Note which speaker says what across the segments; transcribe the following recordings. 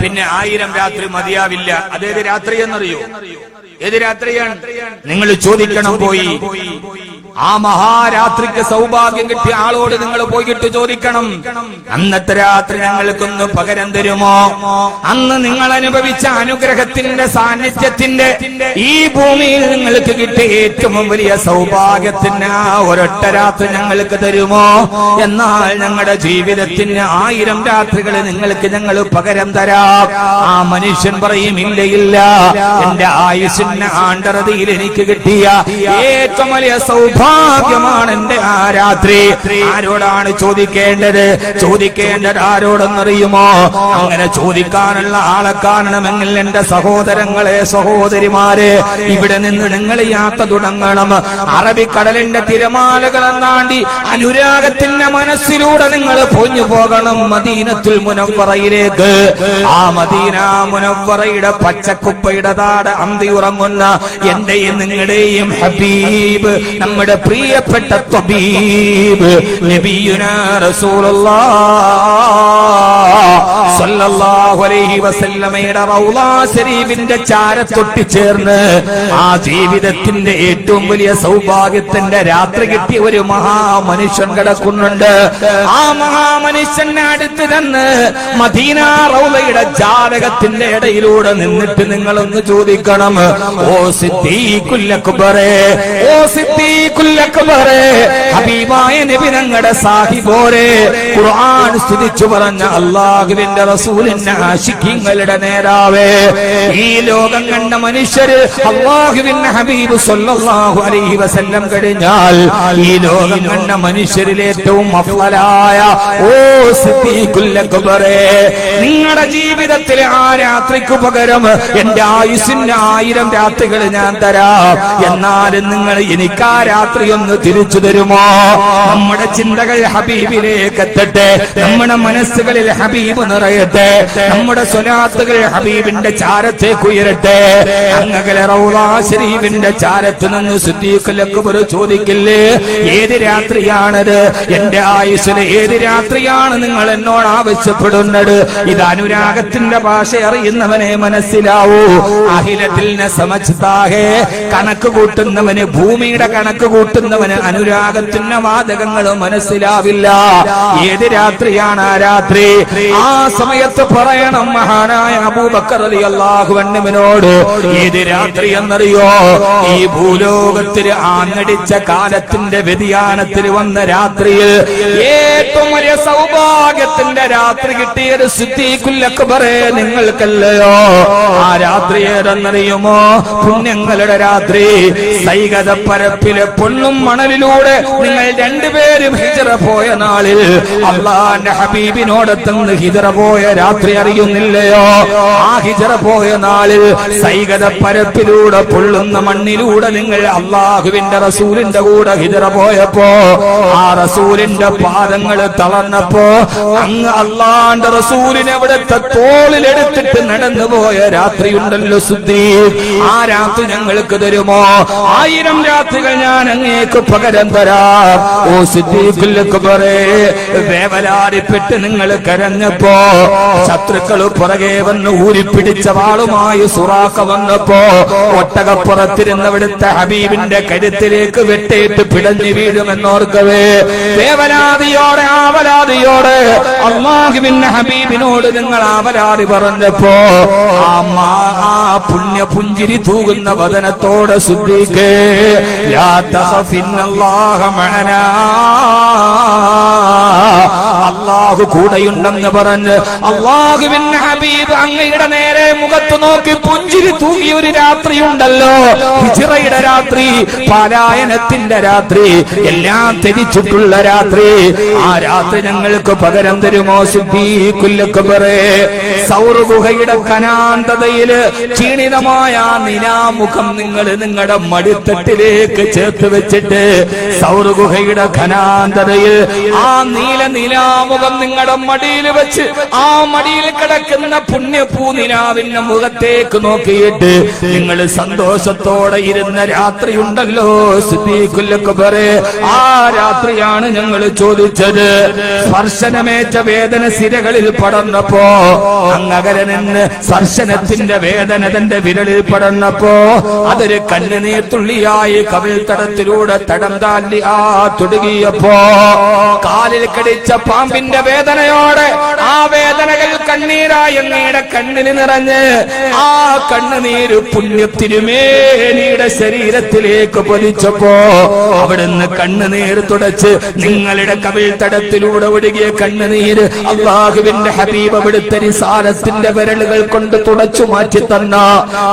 Speaker 1: പിന്നെ 1000 രാത്രി മതിയാവില്ല. അതേത് രാത്രി എന്നറിയോ? ഏത് രാത്രിയാണ്? നിങ്ങൾ ചോദിക്കണം. പോയി ആ മഹാരാത്രിക്ക് സൗഭാഗ്യം കിട്ടിയ ആളോട് നിങ്ങൾ പോയിട്ട് ചോദിക്കണം, അന്നത്തെ രാത്രി ഞങ്ങൾക്കൊന്ന് പകരം തരുമോ? അന്ന് നിങ്ങൾ അനുഭവിച്ച അനുഗ്രഹത്തിന്റെ സാന്നിധ്യത്തിന്റെ ഈ ഭൂമിയിൽ നിങ്ങൾക്ക് കിട്ടിയ ഏറ്റവും വലിയ സൗഭാഗ്യത്തിന് ആ ഒരൊറ്റ രാത്രി ഞങ്ങൾക്ക് തരുമോ? എന്നാൽ ഞങ്ങളുടെ ജീവിതത്തിന് 1000 രാത്രികൾ നിങ്ങൾക്ക് ഞങ്ങൾ പകരം തരാം. ആ മനുഷ്യൻ പറയും, ഇല്ല ഇല്ല, എന്റെ ആയുസ്സിന് ആണ്ടറതിയിൽ എനിക്ക് കിട്ടിയ ഏറ്റവും വലിയ സൗഭാഗ്യമാണ് എന്റെ ആ രാത്രി. ആരോടാണ് ചോദിക്കേണ്ടത്? ചോദിക്കേണ്ടത് ആരോടെന്നറിയുമോ? അങ്ങനെ ചോദിക്കാനുള്ള ആളെ കാണണമെങ്കിൽ എന്റെ സഹോദരങ്ങളെ, സഹോദരിമാരെ, ഇവിടെ നിന്ന് നിങ്ങൾ യാത്ര തുടങ്ങണം. അറബിക്കടലിന്റെ തിരമാലകളെ താണ്ടി അനുരാഗത്തിന്റെ മനസ്സിലൂടെ നിങ്ങൾ പൊഞ്ഞു പോകണം മദീനത്തുൽ മുനവ്വറയിലേക്ക്. ആ മദീന മുനവ്വറയുടെ പച്ചക്കുപ്പയുടെ താട് അന്തി ഉറങ്ങുന്ന എന്റെയും നിങ്ങളുടെയും ഹബീബ്, നമ്മുടെ പ്രിയപ്പെട്ട തബീബ് നബിയുനാ റസൂലുള്ളാഹ് സ്വല്ലല്ലാഹു അലൈഹി വസല്ലമയുടെ റൗള ശരീഫിന്റെ ചാരത്തൊട്ടി ചേർന്ന് ആ ജീവിതത്തിന്റെ ഏറ്റവും വലിയ സൗഭാഗ്യത്തിന്റെ രാത്രി കിട്ടിയ ഒരു മഹാമനുഷ്യൻ കിടക്കുന്നുണ്ട്. ആ മഹാമനുഷ്യന്റെ അടുത്ത് തന്നെ മദീന റൗളയുടെ ജാലകത്തിന്റെ ഇടയിലൂടെ നിന്നിട്ട് നിങ്ങളൊന്ന് ചോദിക്കണം, ഓ സിദ്ദീഖുൽ അക്ബറേ, ഓ സിദ്ദീഖുൽ അക്ബറേ, ഹബീബായ നബി ഞങ്ങളുടെ സാഹിബോരെ, ഖുർആൻ സ്തുതിച്ചു പറഞ്ഞ അല്ലാഹുവിന്റെ റസൂലിന്റെ ആശിഖീങ്ങളുടെ നേതാവേ, ഈ ലോകം കണ്ട മനുഷ്യര് അല്ലാഹുവിന്റെ ഹബീബ് സ്വല്ലല്ലാഹു അലൈഹി വസല്ലം കഴിഞ്ഞാൽ ഈ ലോകം കണ്ട മനുഷ്യരിൽ ഏറ്റവും അഫ്ളലായ ഓ സിദ്ദീഖുൽ അക്ബറേ, നിങ്ങളുടെ ജീവിതത്തിലെ ആ രാത്രിക്ക് പകരം എന്റെ ആയുസ്സിന് 1000 രാത്രികൾ ഞാൻ തരാം. എന്നാലും നിങ്ങൾ എനിക്ക് ആ രാത്രി ഒന്ന് തിരിച്ചു തരുമോ? നമ്മുടെ ചിന്തകൾ ഹബീബിലേക്ക് എത്തട്ടെ, നമ്മുടെ മനസ്സുകളിൽ ഹബീബ് നിറയട്ടെ, നമ്മുടെ സ്വലാത്തുകൾ ഹബീബിന്റെ ചാരത്തേക്ക് ഉയരട്ടെ. അങ്ങനെ റൗള ശരീഫിന്റെ ചാരത്ത് നിന്ന് സിദ്ദീഖുൽ അക്ബർ ചോദിക്കില്ലേ, ഏത് രാത്രിയാണത്? എന്റെ ആയുസ്സിലെ ഏത് രാത്രിയാണ് നിങ്ങൾ എന്നോട് ആവശ്യപ്പെടുന്നത്? ഇത് അനുരാഗത്തിന്റെ ഭാഷ അറിയുന്നവനെ മനസ്സിലാവൂ. അഖിലത്തിൽ സമജ്താഹേ, കണക്ക് കൂട്ടുന്നവന്, ഭൂമിയുടെ കണക്ക് കൂട്ടുന്നവന് അനുരാഗത്തിന്റെ വാചകങ്ങൾ മനസ്സിലാവില്ല. ഏത് രാത്രിയാണ് ആ രാത്രി? ആ സമയത്ത് പറയണം മഹാനായ അബൂബക്കർ റളിയല്ലാഹു അൻഹുവിനോട്, ഏത് രാത്രി എന്നറിയോ? ഈ ഭൂലോകത്തിൽ ആഞ്ഞടിച്ച കാലത്തിന്റെ വ്യതിയാനത്തിൽ വന്ന രാത്രിയിൽ ഏറ്റവും വലിയ സൗഭാഗ്യത്തിന്റെ രാത്രി കിട്ടിയത് സിദ്ദീഖുൽ അക്ബറേ നിങ്ങൾക്കല്ലയോ? ആ രാത്രി ഏതെന്നറിയുമോ? പുണ്യങ്ങളുടെ രാത്രി. സൈകത പരപ്പിലെ പൊണ്ണും മണലിലൂടെ നിങ്ങൾ രണ്ടുപേരും ഹിജ്റ പോയ നാളിൽ അല്ലാഹുവിന്റെ ഹബീബിനോടൊത്തുനിന്ന് ഹിജ്റ പോയ രാത്രി അറിയുന്നില്ലയോ? ആ ഹിജ്റ പോയ നാളിൽ സൈകത പരപ്പിലൂടെ പൊള്ളുന്ന മണ്ണിലൂടെ നിങ്ങൾ അല്ലാഹുവിന്റെ റസൂലിന്റെ കൂടെ ഹിജ്റ പോയപ്പോ ആ റസൂലിന്റെ പാദങ്ങൾ തളർന്നപ്പോ അങ്ങ് അല്ലാഹുവിന്റെ റസൂലിനെ അവിടുത്തെ തോളിലെടുത്തിട്ട് നടന്നുപോയ രാത്രിയുണ്ടല്ലോ സിദ്ദീഖ്, ആ രാത്രി ഞങ്ങൾക്ക് തരുമോ? 1000 രാത്രികൾ ഞാൻ അങ്ങേക്ക് പകരം തരാം. ഓ സിദ്ദീഖുൽ അക്ബറേ, വേവലാരിപ്പെട്ട് നിങ്ങൾ കരഞ്ഞപ്പോ ശത്രുക്കൾ പുറകെ വന്ന് ഊരിപ്പിടിച്ച വാളുമായി സുറാഖ വന്നപ്പോ ഒട്ടകപ്പുറത്തിരുന്നവിടുത്തെ ഹബീബിന്റെ കരുത്തിലേക്ക് വെട്ടേറ്റ് പിടഞ്ഞു വീഴുമെന്നോർക്കവേ വേവലാതിയോടെ ആവലാതിയോടെ അല്ലാഹുവിന്റെ ഹബീബിനോട് നിങ്ങൾ ആവലാതി പറഞ്ഞപ്പോ ആ പുണ്യ പുഞ്ചിരി തൂകുന്ന വദനത്തോടെ സിദ്ദീഖേ, ലാ തഖഫിന്നല്ലാഹ മഅനാ, അല്ലാഹു കൂടെയുണ്ടെന്ന് പറഞ്ഞ് അല്ലാഹുവിന്റെ ഹബീബ് അങ്ങയുടെ നേരെ മുഖത്ത് നോക്കി പുഞ്ചിരി തൂകിയ ഒരു രാത്രിയുണ്ടല്ലോ, ഹിജ്റയുടെ രാത്രി, പലായനത്തിന്റെ രാത്രി, എല്ലാം ത്യജിച്ചിട്ടുള്ള രാത്രി. ആ രാത്രി ഞങ്ങൾക്ക് പകരം തരുമോ സിദ്ദീഖുൽ അക്ബറേ? സൗർ ഗുഹയുടെ കനാന്തതയില് ക്ഷീണിതമായ നിലാമുഖം നിങ്ങൾ നിങ്ങളുടെ മടിത്തട്ടിലേക്ക് ചേർത്ത് വെച്ചിട്ട് സൗർ ഗുഹയുടെ ഖനാന്തതയിൽ ആ നീല നിലാ നിലാമുഖം നിങ്ങളുടെ മടിയിൽ വെച്ച് ആ മടിയിൽ കിടക്കുന്ന പുണ്യപൂനിലാവിന്റെ മുഖത്തേക്ക് നോക്കിയിട്ട് നിങ്ങൾ സന്തോഷത്തോടെ ഇരുന്ന രാത്രിയുണ്ടല്ലോ സിദ്ദീഖുൽ അക്ബർ, ആ രാത്രിയാണ് ഞങ്ങൾ ചോദിച്ചത്. സ്പർശനമേറ്റ വേദന സിരകളിൽ പടർന്നപ്പോ അങ്ങകലെ നിന്ന് സ്പർശനത്തിന്റെ വേദന തന്റെ വിരലിൽ പടർന്നപ്പോ അതൊരു കണ്ണുനീർ തുള്ളിയായി കവിൾത്തടത്തിലൂടെ തടം താണ്ടി തുടങ്ങിയപ്പോ കാലിൽ കടിച്ച പാമ്പിന്റെ വേദനയോടെ ആ വേദനകൾ കണ്ണീരായി അങ്ങയുടെ കണ്ണിന് നിറഞ്ഞ് ആ കണ്ണുനീര് പുണ്യത്തിരുമേനിയുടെ ശരീരത്തിലേക്ക് പതിച്ചപ്പോ അവിടുന്ന് കണ്ണുനീർ തുടച്ച് നിങ്ങളുടെ കവിൾത്തടത്തിലൂടെ ഒഴുകിയ കണ്ണുനീര് അല്ലാഹുവിന്റെ ഹബീബ് അവിടുത്തെ റിസാലത്തിന്റെ വിരലുകൾ കൊണ്ട് തുടച്ചു മാറ്റി തന്ന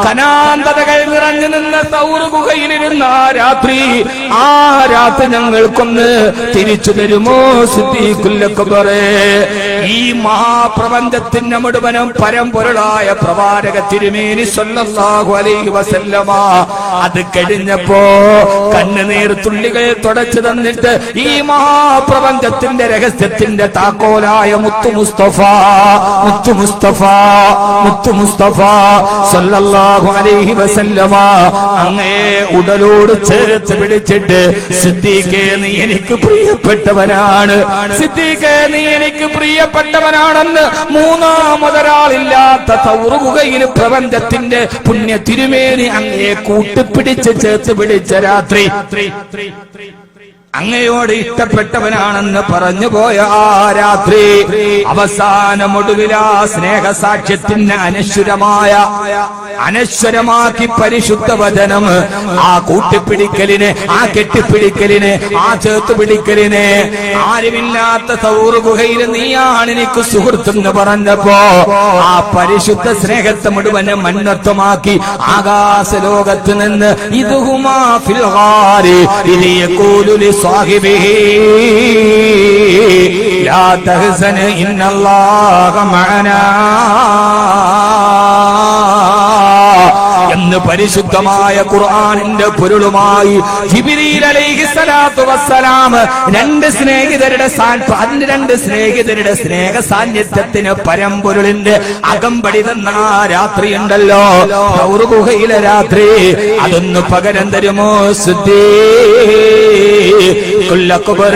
Speaker 1: കനാന്തതകൾ നിറഞ്ഞു നിന്ന സൗർ ഗുഹയിലിരുന്ന ആ രാത്രി ഞങ്ങൾക്കൊന്ന് തിരിച്ചു തരുമോ സിദ്ദീഖുൽ അക്ബർ? ഈ മഹാപ്രപഞ്ചത്തിന്റെ മുഴുവനും പരമ്പൊരുളായ പ്രവാചക തിരുമേനി സ്വല്ലല്ലാഹു അലൈഹി വസല്ലമ അത് കഴിഞ്ഞപ്പോ കണ്ണുനീർ തുള്ളികൾ തുടച്ചു തന്നിട്ട് ഈ മഹാപ്രപഞ്ചത്തിന്റെ രഹസ്യത്തിന്റെ താക്കോലായ മുത്തു മുസ്തഫ സ്വല്ലല്ലാഹു അലൈഹി വസല്ലമ അങ്ങേ ഉടലോട് ചേർത്ത് പിടിച്ചിട്ട് സിദ്ദീഖേ നീ എനിക്ക് പ്രിയപ്പെട്ടവനാണ്, സിദ്ദീഖേ നീ എനിക്ക് പ്രിയപ്പെട്ടവനാണെന്ന് മൂന്നാമതൊരാളില്ലാത്ത സൗർ ഗുഹയിൽ പ്രപഞ്ചത്തിന്റെ പുണ്യ തിരുമേനി അങ്ങയെ കൂട്ടിപ്പിടിച്ച് ചേർത്ത് പിടിച്ച രാത്രി അങ്ങയോട് ഇഷ്ടപ്പെട്ടവനാണെന്ന് പറഞ്ഞു പോയ ആ രാത്രി അവസാനമൊടുവിലാ സ്നേഹസാക്ഷ്യത്തിന് അനശ്വരമാക്കി പരിശുദ്ധ വചനം ആ കൂട്ടിപ്പിടിക്കലിനെ, ആ കെട്ടിപ്പിടിക്കലിനെ, ആ ചേർത്തുപിടിക്കലിനെ ആരുമില്ലാത്ത സൗർ ഗുഹയിൽ നീയാണ് എനിക്ക് സുഹൃത്തെന്ന് പറഞ്ഞപ്പോ ആ പരിശുദ്ധ സ്നേഹത്തെ മുഴുവനും മന്നത്വമാക്കി ആകാശലോകത്ത് നിന്ന് ഇതുഹുമാ ഫിൽ ഗാരി ഇലിയഖൂലു صاحبه لا تحزن إن الله معنا എന്ന് പരിശുദ്ധമായ ഖുർആനിന്റെ പൊരുളുമായി ജിബ്രീൽ അലൈഹിസ്സലാത്തു വസ്സലാം രണ്ട് സ്നേഹിതരുടെ സ്നേഹ സാന്നിധ്യത്തിന് പരമ്പൊരുളിന്റെ അകമ്പടി തന്ന രാത്രിയുണ്ടല്ലോ സൗർ ഗുഹയിലെ രാത്രി, അതൊന്ന് പകരം തരുമോ സിദ്ദീഖുൽ അക്ബർ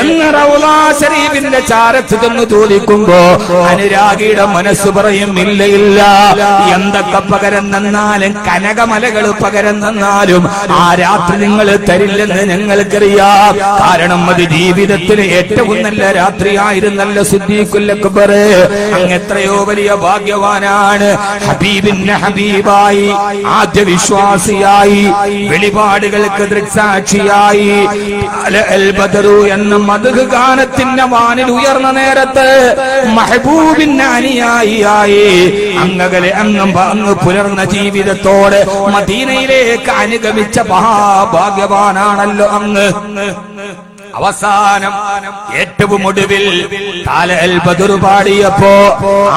Speaker 1: എന്ന് റൗളാ ശരീഫിന്റെ ചാരത്ത് നിന്ന് തോന്നിക്കുമ്പോ അനുരാഗിയുടെ മനസ്സ് പറയും ഇല്ല ഇല്ല, എന്തൊക്കെ പകരം തന്നാലും കനകമലകൾ പകരം തന്നാലും ആ രാത്രി നിങ്ങൾ തരില്ലെന്ന് ഞങ്ങൾക്കറിയാം. കാരണം അത് ജീവിതത്തിലെ ഏറ്റവും നല്ല രാത്രിയായിരുന്നല്ലോ സിദ്ദീഖുൽ അക്ബർ. അങ്ങ് എത്രയോ വലിയ ഭാഗ്യവാനാണ്. ഹബീബിന്റെ ഹബീബായി, ആദ്യ വിശ്വാസിയായി, വെളിപാടുകൾക്ക് ദൃക്സാക്ഷിയായി, അൽ ബദറു എന്ന മദ്ഹ് ഗാനത്തിന്റെ വാനിൽ ഉയർന്ന നേരത്ത് മെഹബൂബിന്റെ അനുയായിയായി അങ്ങകലെ അങ്ങ് പുലർന്ന ജീവിതത്തോടെ മദീനയിലേക്ക് അനുഗമിച്ച മഹാഭാഗ്യവാനാണല്ലോ അങ്ങ്. അവസാനം ഏറ്റവും ഒടുവിൽ താലൽ ബദർ പാടിയപ്പോ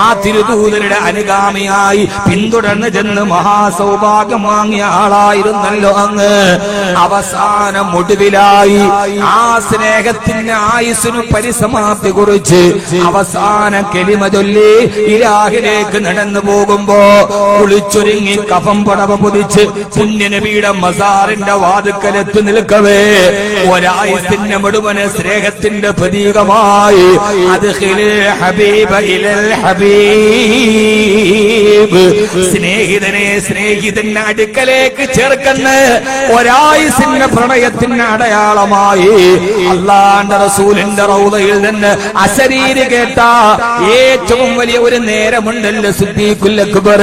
Speaker 1: ആ തിരുദൂതരുടെ അനുഗാമിയായി പിന്തുടർന്ന് ചെന്ന് മഹാസൗഭാഗ്യം വാങ്ങിയ ആളായിരുന്നല്ലോ അങ്ങ്. അവസാനം ഒടുവിലായി ആ സ്നേഹത്തിന്റെ ആയുസ്സിനു പരിസമാപ്തി കുറിച്ച് അവസാന കലിമ ചൊല്ലി ഇലാഹിലേക്ക് നടന്നു പോകുമ്പോ കുളിച്ചൊരുങ്ങി കഫം പടവ പൊതിച്ച് പുണ്യനബിയുടെ മസാറിന്റെ വാതുക്കലെത്തി നിൽക്കവേ ഒരായുസിന്റെ മുഴുവന് സ്നേഹത്തിന്റെ പ്രതീകമായി സ്നേഹിതന്റെ അടുക്കലേക്ക് ചേർക്കുന്ന ഒരായുസിന്റെ പ്രണയത്തിന്റെ അടയാളമായി അല്ലാഹുവിന്റെ റസൂലിന്റെ റൗളയിൽ നിന്ന് അശരീരി കേട്ട ഏറ്റവും വലിയ ഒരു നേരമുണ്ടല്ലോ സിദ്ദീഖുൽ അക്ബർ.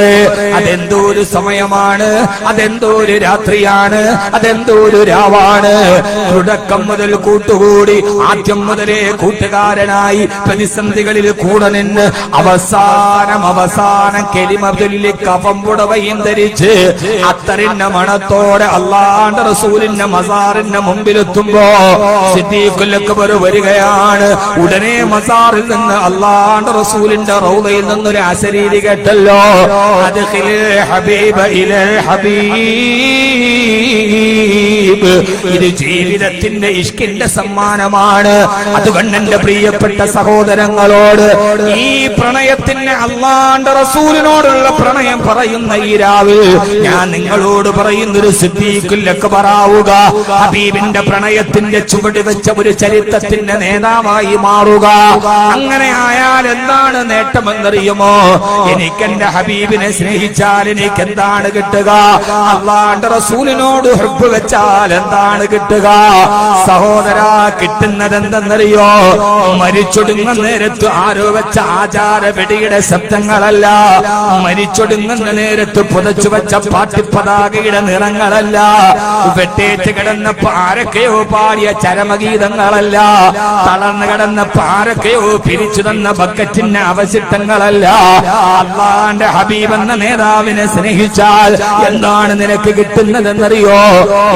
Speaker 1: അതെന്തോ ഒരു സമയമാണ്, അതെന്തോ ഒരു രാത്രിയാണ്, അതെന്തോ ഒരു രാവാണ്. തുടക്കം മുതൽ കൂട്ടുകൂടി, ആദ്യം മുതലേ കൂട്ടുകാരനായി പ്രതിസന്ധികളിൽ കൂടെ നിന്ന് അവസാനം കെലിമ കലിമതുല്ലി കഫംപുടവയും ധരിച്ച് അത്തറിന്റെ മണത്തോടെ അള്ളാന്റെ റസൂലിന്റെ മസാറിന്റെ മുമ്പിലെത്തുമ്പോ സിദ്ദീഖുൽ അക്ബർ വരികയാണ്. ഉടനെ മസാറിൽ നിന്ന് അള്ളാന്റെ റസൂലിന്റെ റൗദയിൽ നിന്നൊരു അശരീരി കേട്ടല്ലോ, അദ്ഖിലിൽ ഹബീബ ഇലൽ ഹബീബ്. ഇത് ജീവിതത്തിന്റെ ഇഷ്കിന്റെ സമ്മാനമാണ്. അതുകൊണ്ട് എന്റെ പ്രിയപ്പെട്ട സഹോദരങ്ങളോട് ഈ പ്രണയത്തിന് അള്ളാന്റെ റസൂലിനോടുള്ള പ്രണയം പറയുന്ന ഈ രാവ് ഞാൻ നിങ്ങളോട് പറയുന്നൊരു സിദ്ദീഖുൽ അക്ബർ ആവുക, ഹബീബിന്റെ പ്രണയത്തിന്റെ ചുവട് വെച്ച ഒരു ചരിത്രത്തിന്റെ നേതാവായി മാറുക. അങ്ങനെ ആയാൽ എന്താണ് നേട്ടമെന്നറിയുമോ? എനിക്കെന്റെ ഹബീബിനെ സ്നേഹിച്ചാൽ എനിക്ക് എന്താണ് കിട്ടുക? അള്ളാന്റെ റസൂലിനോട് ഹുബ്ബ് വെച്ചാൽ എന്താണ് കിട്ടുക? സഹോദരാ, കിട്ടുന്നത് എന്തെന്നറിയോ? മരിച്ചൊടുങ്ങുന്ന നേരത്ത് ആരോ വെച്ച ആചാര വെടിയുടെ ശബ്ദങ്ങളല്ല, മരിച്ചൊടുങ്ങുന്ന നേരത്ത് പുതച്ചു വെച്ച പാട്ടിപ്പതാകയുടെ നിറങ്ങളല്ല, വെട്ടേറ്റ് കിടന്നപ്പോ ആരൊക്കെയോ പാടിയ ചരമഗീതങ്ങളല്ല, തളർന്നു കിടന്നപ്പോ ആരൊക്കെയോ പിരിച്ചു തന്ന ബക്കറ്റിന്റെ അവശിഷ്ടങ്ങളല്ല. അള്ളാന്റെ ഹബീബ് എന്ന നേതാവിനെ സ്നേഹിച്ചാൽ എന്താണ് നിനക്ക് കിട്ടുന്നതെന്നറിയോ?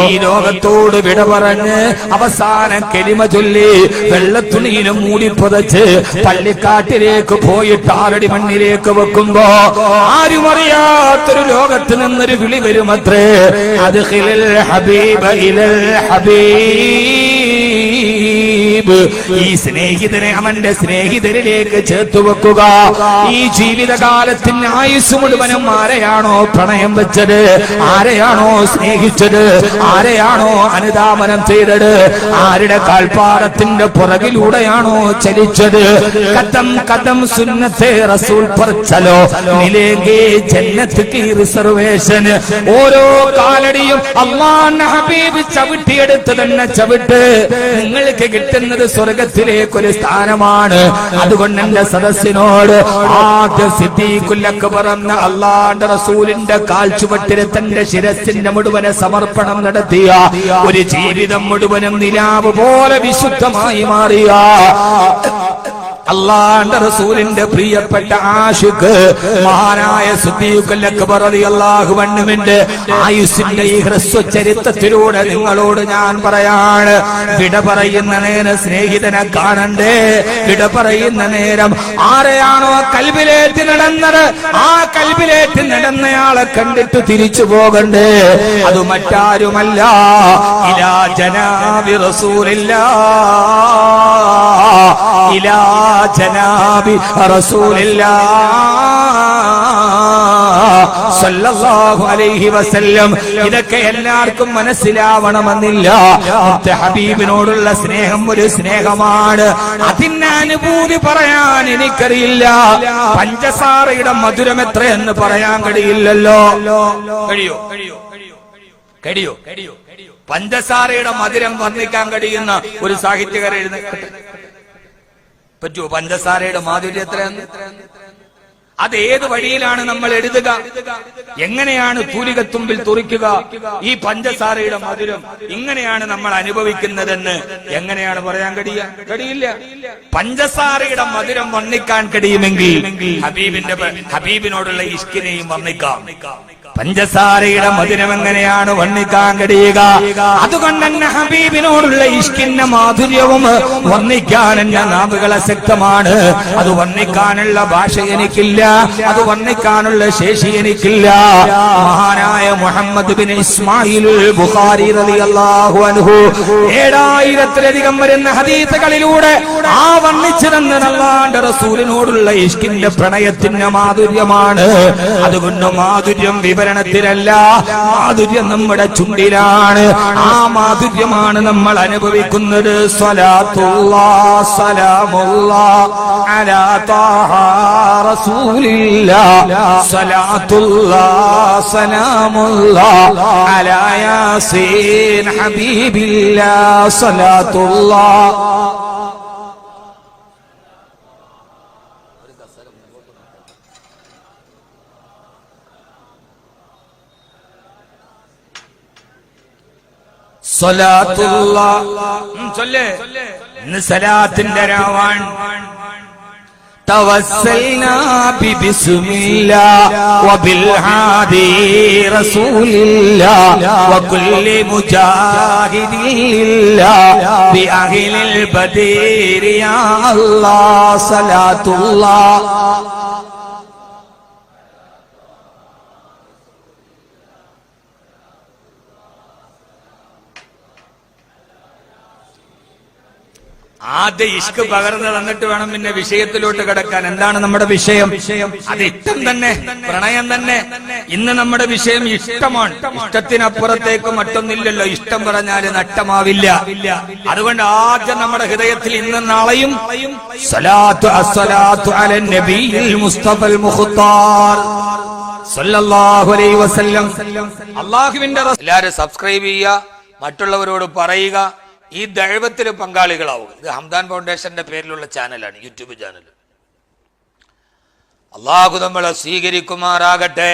Speaker 1: ഈ ലോകത്തോട് വിട പറഞ്ഞ് അവസാനം കലിമ ചൊല്ലി വെള്ളത്തുണിയിലും മൂടി പുതച്ച് പള്ളിക്കാട്ടിലേക്ക് പോയിട്ട് ആറടി മണ്ണിലേക്ക് വെക്കുമ്പോ ആരും അറിയാത്തൊരു ലോകത്ത് നിന്നൊരു വിളി വരുമത്രേ, അദ്ഖിലിൽ ഹബീബ ഇലൽ ഹബീബ്. ഈ സ്നേഹിതനെ അവന്റെ സ്നേഹിതരിലേക്ക് ചേർത്തു വെക്കുക. ഈ ജീവിതകാലത്തിന് ആയുസ് മുഴുവനും ആരെയാണോ പ്രണയം വെച്ചത്, ആരെയാണോ സ്നേഹിച്ചത്, ആരെയാണോ അനുധാവനം ചെയ്തത്, ആരുടെ കാൽപ്പാടത്തിന്റെ പുറകിലൂടെയാണോ ചലിച്ചത്, കദം കദം സുന്നത്തെ റസൂൽ पर चलो मिलेंगे जन्नत की റിസർവേഷൻ. ഓരോ കാലടിയും അല്ലാഹുവിന്റെ ഹബീബ് ചവിട്ടിയെടുത്ത് തന്നെ ചവിട്ട് നിങ്ങൾക്ക് കിട്ടുന്നത് സ്വർഗത്തിലേക്കൊരു സ്ഥാനമാണ്. അതുകൊണ്ട് എന്റെ സദസ്സിനോട് ആദ്യ സിദ്ദീഖുൽ അക്ബർ എന്ന അല്ലാഹുവിന്റെ റസൂലിന്റെ കാൽച്ചുവട്ടിൽ തന്റെ ശിരസിന്റെ മുഴുവനെ സമർപ്പണം നടത്തിയ ഒരു ജീവിതം മുഴുവനും നിലാവ് പോലെ വിശുദ്ധമായി മാറിയ അള്ളാന്റെ റസൂലിന്റെ പ്രിയപ്പെട്ട ആശിഖ് മഹാനായ സിദ്ദീഖുൽ അക്ബർ റളിയല്ലാഹു അൻഹുവിന്റെ ആയുസ്സിന്റെ ഈ ഹ്രസ്വ ചരിത്രത്തിലൂടെ നിങ്ങളോട് ഞാൻ പറയാണ്, വിട പറയുന്ന നേരം സ്നേഹിതനെ കാണണ്ടേ? വിട പറയുന്ന നേരം ആരെയാണോ കൽബിലേറ്റ് നടന്നത് ആ കൽബിലേറ്റ് നടന്നയാളെ കണ്ടിട്ട് തിരിച്ചു പോകണ്ടേ? അത് മറ്റാരുമല്ല, ഇലാ ജനാബി റസൂലില്ലാഹ്, ഇലാ ജനാബി റസൂലില്ലാഹ് സല്ലല്ലാഹു അലൈഹി വസല്ലം. ഇതൊക്കെ എല്ലാവർക്കും മനസ്സിലാവണമെന്നില്ല. ഹബീബിനോടുള്ള സ്നേഹം ഒരു സ്നേഹമാണ്. അതിന്റെ അനുഭൂതി പറയാൻ എനിക്കറിയില്ല. പഞ്ചസാരയുടെ മധുരം എത്രയെന്ന് പറയാൻ കഴിയില്ലല്ലോ. കഴിയോ? കഴിയോ? പഞ്ചസാരയുടെ മധുരം വർണ്ണിക്കാൻ കഴിയുന്ന ഒരു സാഹിത്യകാരൻ പറ്റുമോ? പഞ്ചസാരയുടെ മാധുര്യം എത്രയെന്ന്? അത് ഏത് വഴിയിലാണ് നമ്മൾ എഴുതുക? എങ്ങനെയാണ് തൂലികത്തുമ്പിൽ തുറിക്കുക? ഈ പഞ്ചസാരയുടെ മധുരം ഇങ്ങനെയാണ് നമ്മൾ അനുഭവിക്കുന്നതെന്ന് എങ്ങനെയാണ് പറയാൻ കഴിയില്ല. പഞ്ചസാരയുടെ മധുരം വർണ്ണിക്കാൻ കഴിയുമെങ്കിൽ ഹബീബിനോടുള്ള ഇഷ്കിനെയും വർണ്ണിക്കാം. പഞ്ചസാരയുടെ മധുരം എങ്ങനെയാണ് വർണ്ണിക്കാൻ കഴിയുക? അതുകൊണ്ട് തന്നെ ഹബീബിനോടുള്ള ഇഷ്കിന്റെ മാധുര്യവും വർണ്ണിക്കാൻ എന്റെ നാവുകൾ അശക്തമാണ്. അത് വർണ്ണിക്കാനുള്ള ഭാഷ എനിക്കില്ല, അത് വർണ്ണിക്കാനുള്ള ശേഷി എനിക്കില്ല. മഹാനായ മുഹമ്മദ് ബിൻ ഇസ്മായിൽ ബുഖാരി റളിയല്ലാഹു അൻഹു 7000-ലധികം വരുന്ന ഹദീസുകളിലൂടെ ആ വർണ്ണിച്ചു തന്ന അല്ലാഹുവിന്റെ റസൂലിനോടുള്ള ഇഷ്കിന്റെ പ്രണയത്തിന്റെ മാധുര്യമാണ്. അതുകൊണ്ട് മാധുര്യം വിവരണത്തിലല്ല, മാധുര്യം നമ്മുടെ ചുണ്ടിലാണ്. ആ മാധുര്യമാണ് നമ്മൾ അനുഭവിക്കുന്നത്. സ്വലാത്തുല്ലാഹ് സലാമുല്ലാഹ് അലാ ത്വാഹ റസൂലില്ലാഹ്, സ്വലാത്തുല്ലാഹ് സലാമുല്ലാഹ് അലാ യാസീൻ ഹബീബില്ലാഹ്, സ്വലാത്തുല്ലാഹ്. സലാത്തുല്ലാഹ് ചൊല്ല്. ഇന്ന് സലാത്തിന്റെ രാവാൻ. توسلنا ببسم الله وبالهادي رسول الله وكل مجاهد لله بأهل البدير يا الله صلاة الله. ആദ്യ ഇഷ്ക് പകർന്ന് തന്നിട്ട് വേണം പിന്നെ വിഷയത്തിലോട്ട് കിടക്കാൻ. എന്താണ് നമ്മുടെ വിഷയം? അത് ഇഷ്ടം തന്നെ, പ്രണയം തന്നെ. ഇന്ന് നമ്മുടെ വിഷയം ഇഷ്ടമാണ്. ഇഷ്ടത്തിനപ്പുറത്തേക്ക് മറ്റൊന്നില്ലല്ലോ. ഇഷ്ടം പറഞ്ഞാല് നഷ്ടമാവില്ല. അതുകൊണ്ട് ആദ്യം നമ്മുടെ ഹൃദയത്തിൽ ഇന്നും നാളെയും അസ്സലാത്തു അലൻ നബിയിൽ മുസ്തഫൽ മുഖ്താർ സല്ലല്ലാഹു അലൈഹി വസല്ലം. അല്ലാഹുവിന്റെ എല്ലാവരും സബ്സ്ക്രൈബ് ചെയ്യുക, മറ്റുള്ളവരോട് പറയുക, ഈ ദഅവത്തിൽ പങ്കാളികളാവും. ഇത് ഹംദാൻ ഫൗണ്ടേഷന്റെ പേരിലുള്ള ചാനലാണ്, യൂട്യൂബ് ചാനൽ. അല്ലാഹു നമ്മളെ സ്വീകരിക്കുമാറാകട്ടെ.